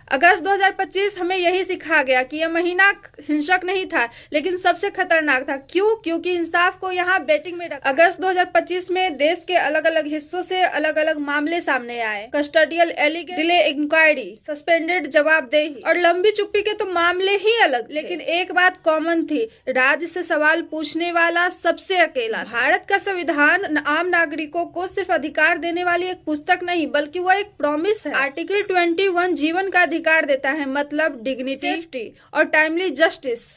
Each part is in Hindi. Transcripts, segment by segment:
अगस्त 2025 हमें यही सिखा गया कि यह महीना हिंसक नहीं था, लेकिन सबसे खतरनाक था। क्यों? क्योंकि इंसाफ को यहाँ बेटिंग में रखा। अगस्त 2025 में देश के अलग अलग हिस्सों से अलग अलग मामले सामने आए। Custodial allegation, delay inquiry, suspended जवाबदेही और लंबी चुप्पी के तो मामले ही अलग, लेकिन एक बात कॉमन थी, राज्य से सवाल पूछने वाला सबसे अकेला। भारत का संविधान आम नागरिकों को सिर्फ अधिकार देने वाली एक पुस्तक नहीं, बल्कि वह एक प्रॉमिस है। आर्टिकल 21 जीवन का अधिकार देता है, मतलब डिग्निटी, सेफ्टी और टाइमली जस्टिस।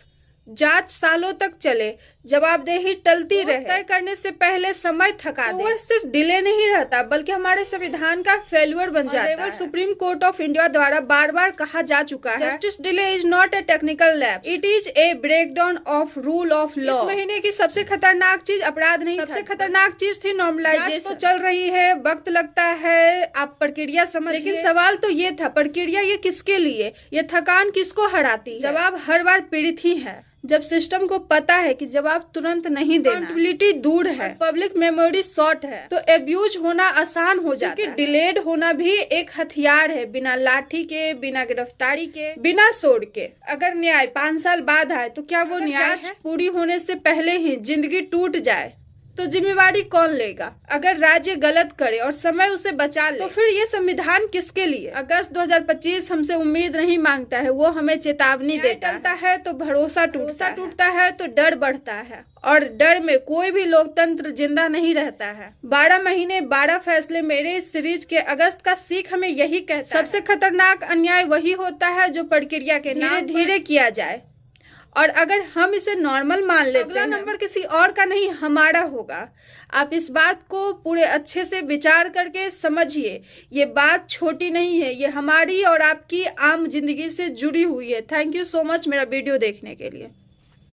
जांच सालों तक चले, जवाबदेही टलती रहे, तय करने से पहले समय थका दे, वह सिर्फ डिले नहीं रहता बल्कि हमारे संविधान का फेल्यूर बन जाता है। सुप्रीम कोर्ट ऑफ इंडिया द्वारा बार बार कहा जा चुका है, justice delay is not a technical lapse, it is a breakdown of rule of law. इस महीने की सबसे खतरनाक चीज अपराध नहीं, सबसे खतरनाक चीज थी नॉर्मलाइजेशन। तो चल रही है, वक्त लगता है, आप प्रक्रिया समझ, लेकिन सवाल तो ये था, प्रक्रिया ये किसके लिए, ये थकान किसको हराती? जवाब हर बार पीड़ित ही है। जब सिस्टम को पता है कि जवाब तुरंत नहीं देना, अकाउंटेबिलिटी दूर है, पब्लिक मेमोरी शॉर्ट है, तो एब्यूज होना आसान हो जाता है। डिलेड होना भी एक हथियार है, बिना लाठी के, बिना गिरफ्तारी के, बिना सोड के। अगर न्याय 5 साल बाद आए तो क्या वो न्याय है? पूरी होने से पहले ही जिंदगी टूट जाए तो जिम्मेवारी कौन लेगा? अगर राज्य गलत करे और समय उसे बचा ले, तो फिर ये संविधान किसके लिए? अगस्त 2025 हमसे उम्मीद नहीं मांगता है, वो हमें चेतावनी देता है तो भरोसा टूटता है तो डर बढ़ता है, और डर में कोई भी लोकतंत्र जिंदा नहीं रहता है। 12 महीने 12 फैसले मेरे इस सीरीज के अगस्त का सीख हमें यही कहता है, सबसे खतरनाक अन्याय वही होता है जो प्रक्रिया के धीरे धीरे किया जाए, और अगर हम इसे नॉर्मल मान लेते हैं, अगला नंबर किसी और का नहीं हमारा होगा। आप इस बात को पूरे अच्छे से विचार करके समझिए, ये बात छोटी नहीं है, ये हमारी और आपकी आम जिंदगी से जुड़ी हुई है। थैंक यू सो मच मेरा वीडियो देखने के लिए।